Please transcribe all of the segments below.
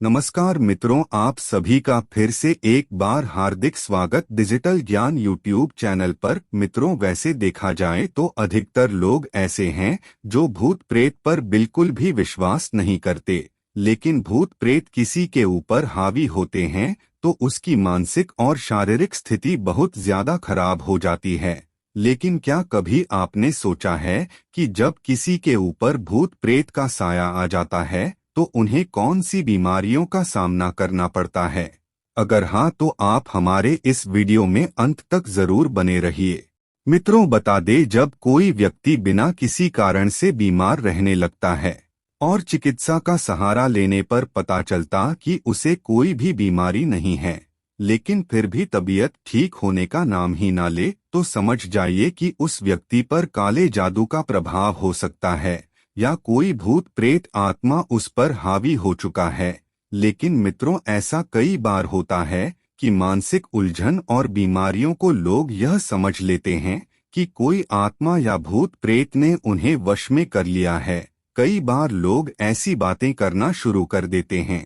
नमस्कार मित्रों, आप सभी का फिर से एक बार हार्दिक स्वागत डिजिटल ज्ञान यूट्यूब चैनल पर। मित्रों, वैसे देखा जाए तो अधिकतर लोग ऐसे हैं जो भूत प्रेत पर बिल्कुल भी विश्वास नहीं करते, लेकिन भूत प्रेत किसी के ऊपर हावी होते हैं तो उसकी मानसिक और शारीरिक स्थिति बहुत ज्यादा खराब हो जाती है। लेकिन क्या कभी आपने सोचा है कि जब किसी के ऊपर भूत प्रेत का साया आ जाता है तो उन्हें कौन सी बीमारियों का सामना करना पड़ता है? अगर हाँ तो आप हमारे इस वीडियो में अंत तक जरूर बने रहिए। मित्रों, बता दे, जब कोई व्यक्ति बिना किसी कारण से बीमार रहने लगता है और चिकित्सा का सहारा लेने पर पता चलता कि उसे कोई भी बीमारी नहीं है, लेकिन फिर भी तबीयत ठीक होने का नाम ही ना ले, तो समझ जाइए कि उस व्यक्ति पर काले जादू का प्रभाव हो सकता है या कोई भूत प्रेत आत्मा उस पर हावी हो चुका है। लेकिन मित्रों, ऐसा कई बार होता है कि मानसिक उलझन और बीमारियों को लोग यह समझ लेते हैं कि कोई आत्मा या भूत प्रेत ने उन्हें वश में कर लिया है। कई बार लोग ऐसी बातें करना शुरू कर देते हैं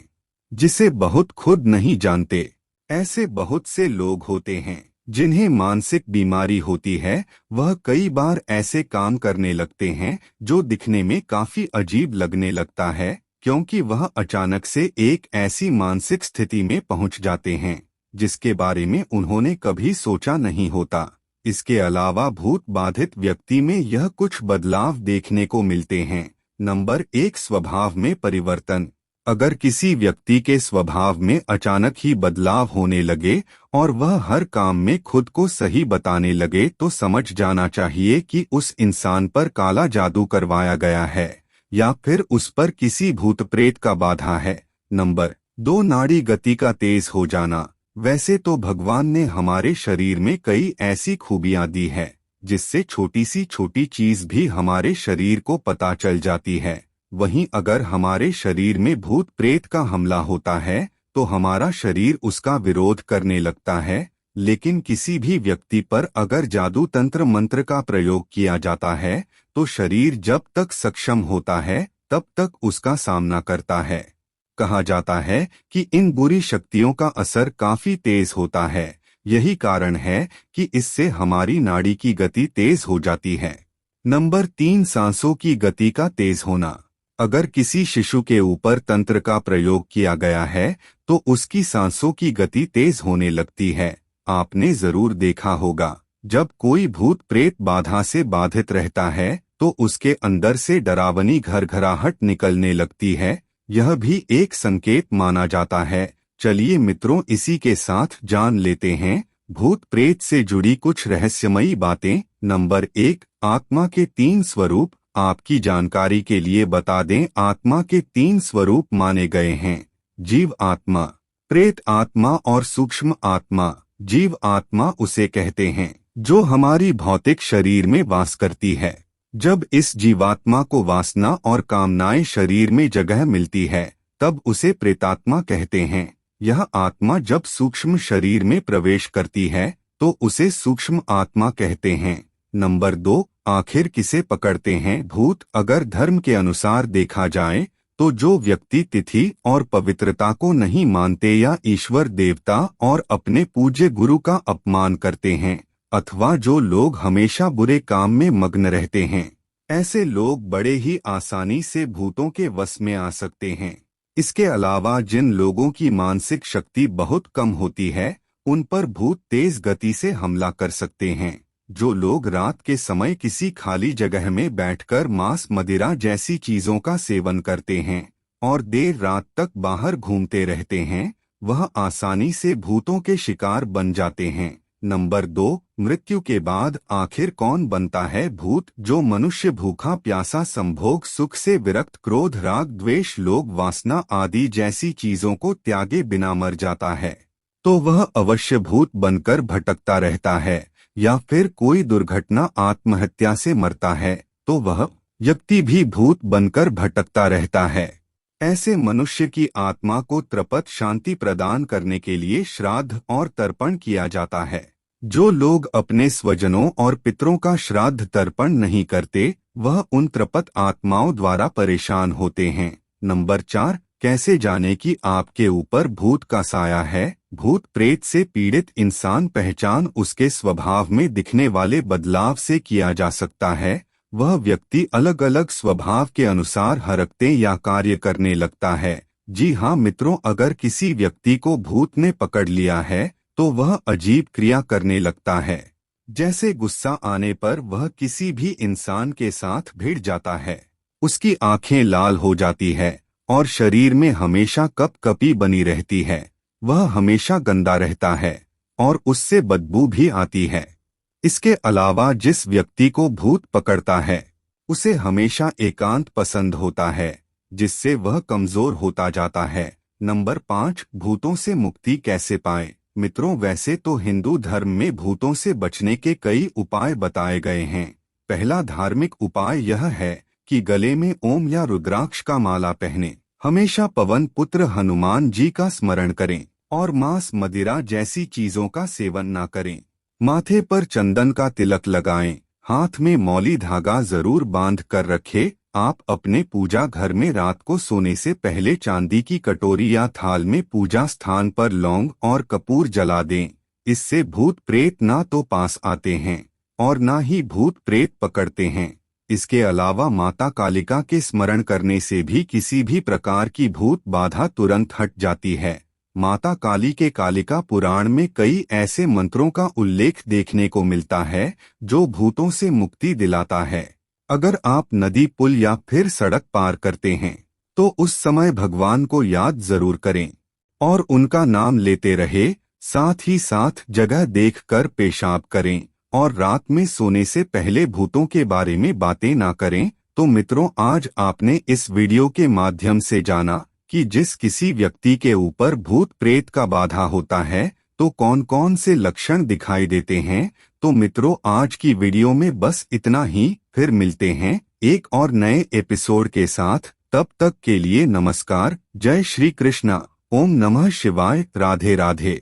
जिसे बहुत खुद नहीं जानते। ऐसे बहुत से लोग होते हैं जिन्हें मानसिक बीमारी होती है। वह कई बार ऐसे काम करने लगते हैं जो दिखने में काफी अजीब लगने लगता है, क्योंकि वह अचानक से एक ऐसी मानसिक स्थिति में पहुंच जाते हैं जिसके बारे में उन्होंने कभी सोचा नहीं होता। इसके अलावा भूत बाधित व्यक्ति में यह कुछ बदलाव देखने को मिलते हैं। नंबर 1, स्वभाव में परिवर्तन। अगर किसी व्यक्ति के स्वभाव में अचानक ही बदलाव होने लगे और वह हर काम में खुद को सही बताने लगे तो समझ जाना चाहिए कि उस इंसान पर काला जादू करवाया गया है या फिर उस पर किसी भूत प्रेत का बाधा है। नंबर 2, नाड़ी गति का तेज हो जाना। वैसे तो भगवान ने हमारे शरीर में कई ऐसी खूबियां दी है जिससे छोटी सी छोटी चीज भी हमारे शरीर को पता चल जाती है। वहीं अगर हमारे शरीर में भूत प्रेत का हमला होता है तो हमारा शरीर उसका विरोध करने लगता है। लेकिन किसी भी व्यक्ति पर अगर जादू तंत्र मंत्र का प्रयोग किया जाता है तो शरीर जब तक सक्षम होता है तब तक उसका सामना करता है। कहा जाता है कि इन बुरी शक्तियों का असर काफी तेज होता है। यही कारण है कि इससे हमारी नाड़ी की गति तेज हो जाती है। नंबर 3, सांसों की गति का तेज होना। अगर किसी शिशु के ऊपर तंत्र का प्रयोग किया गया है तो उसकी सांसों की गति तेज होने लगती है। आपने जरूर देखा होगा, जब कोई भूत प्रेत बाधा से बाधित रहता है तो उसके अंदर से डरावनी घरघराहट निकलने लगती है। यह भी एक संकेत माना जाता है। चलिए मित्रों, इसी के साथ जान लेते हैं भूत प्रेत से जुड़ी कुछ रहस्यमयी बातें। नंबर 1, आत्मा के 3 स्वरूप। आपकी जानकारी के लिए बता दें, आत्मा के 3 स्वरूप माने गए हैं: जीव आत्मा, प्रेत आत्मा और सूक्ष्म आत्मा। जीव आत्मा उसे कहते हैं जो हमारी भौतिक शरीर में वास करती है। जब इस जीवात्मा को वासना और कामनाएं शरीर में जगह मिलती है तब उसे प्रेतात्मा कहते हैं। यह आत्मा जब सूक्ष्म शरीर में प्रवेश करती है तो उसे सूक्ष्म आत्मा कहते हैं। नंबर 2, आखिर किसे पकड़ते हैं भूत? अगर धर्म के अनुसार देखा जाए तो जो व्यक्ति तिथि और पवित्रता को नहीं मानते या ईश्वर देवता और अपने पूज्य गुरु का अपमान करते हैं, अथवा जो लोग हमेशा बुरे काम में मग्न रहते हैं, ऐसे लोग बड़े ही आसानी से भूतों के वश में आ सकते हैं। इसके अलावा जिन लोगों की मानसिक शक्ति बहुत कम होती है उन पर भूत तेज गति से हमला कर सकते हैं। जो लोग रात के समय किसी खाली जगह में बैठकर मांस मदिरा जैसी चीजों का सेवन करते हैं और देर रात तक बाहर घूमते रहते हैं, वह आसानी से भूतों के शिकार बन जाते हैं। नंबर 2, मृत्यु के बाद आखिर कौन बनता है भूत? जो मनुष्य भूखा प्यासा, संभोग, सुख से विरक्त, क्रोध, राग, द्वेष, लोभ, वासना आदि जैसी चीजों को त्यागे बिना मर जाता है तो वह अवश्य भूत बनकर भटकता रहता है। या फिर कोई दुर्घटना आत्महत्या से मरता है तो वह व्यक्ति भी भूत बनकर भटकता रहता है। ऐसे मनुष्य की आत्मा को तृपत शांति प्रदान करने के लिए श्राद्ध और तर्पण किया जाता है। जो लोग अपने स्वजनों और पितरों का श्राद्ध तर्पण नहीं करते वह उन तृपत आत्माओं द्वारा परेशान होते हैं। नंबर 4, कैसे जाने कि आपके ऊपर भूत का साया है? भूत प्रेत से पीड़ित इंसान पहचान उसके स्वभाव में दिखने वाले बदलाव से किया जा सकता है। वह व्यक्ति अलग अलग स्वभाव के अनुसार हरकतें या कार्य करने लगता है। जी हाँ मित्रों, अगर किसी व्यक्ति को भूत ने पकड़ लिया है तो वह अजीब क्रिया करने लगता है। जैसे गुस्सा आने पर वह किसी भी इंसान के साथ भिड़ जाता है, उसकी आंखें लाल हो जाती है और शरीर में हमेशा कपकपी बनी रहती है। वह हमेशा गंदा रहता है और उससे बदबू भी आती है। इसके अलावा जिस व्यक्ति को भूत पकड़ता है उसे हमेशा एकांत पसंद होता है, जिससे वह कमजोर होता जाता है। नंबर 5, भूतों से मुक्ति कैसे पाएं? मित्रों, वैसे तो हिंदू धर्म में भूतों से बचने के कई उपाय बताए गए हैं। पहला धार्मिक उपाय यह है कि गले में ओम या रुद्राक्ष का माला पहने, हमेशा पवन पुत्र हनुमान जी का स्मरण करें और मांस मदिरा जैसी चीजों का सेवन न करें। माथे पर चंदन का तिलक लगाएं, हाथ में मौली धागा जरूर बांध कर रखें। आप अपने पूजा घर में रात को सोने से पहले चांदी की कटोरी या थाल में पूजा स्थान पर लौंग और कपूर जला दें। इससे भूत प्रेत ना तो पास आते हैं और ना ही भूत प्रेत पकड़ते हैं। इसके अलावा माता कालिका के स्मरण करने से भी किसी भी प्रकार की भूत बाधा तुरंत हट जाती है। माता काली के कालिका पुराण में कई ऐसे मंत्रों का उल्लेख देखने को मिलता है जो भूतों से मुक्ति दिलाता है। अगर आप नदी, पुल या फिर सड़क पार करते हैं तो उस समय भगवान को याद जरूर करें और उनका नाम लेते रहे। साथ ही साथ जगह देखकर पेशाब करें और रात में सोने से पहले भूतों के बारे में बातें ना करें। तो मित्रों, आज आपने इस वीडियो के माध्यम से जाना कि जिस किसी व्यक्ति के ऊपर भूत प्रेत का बाधा होता है तो कौन कौन से लक्षण दिखाई देते हैं। तो मित्रों, आज की वीडियो में बस इतना ही। फिर मिलते हैं एक और नए एपिसोड के साथ। तब तक के लिए नमस्कार। जय श्री कृष्णा। ओम नमः शिवाय। राधे राधे।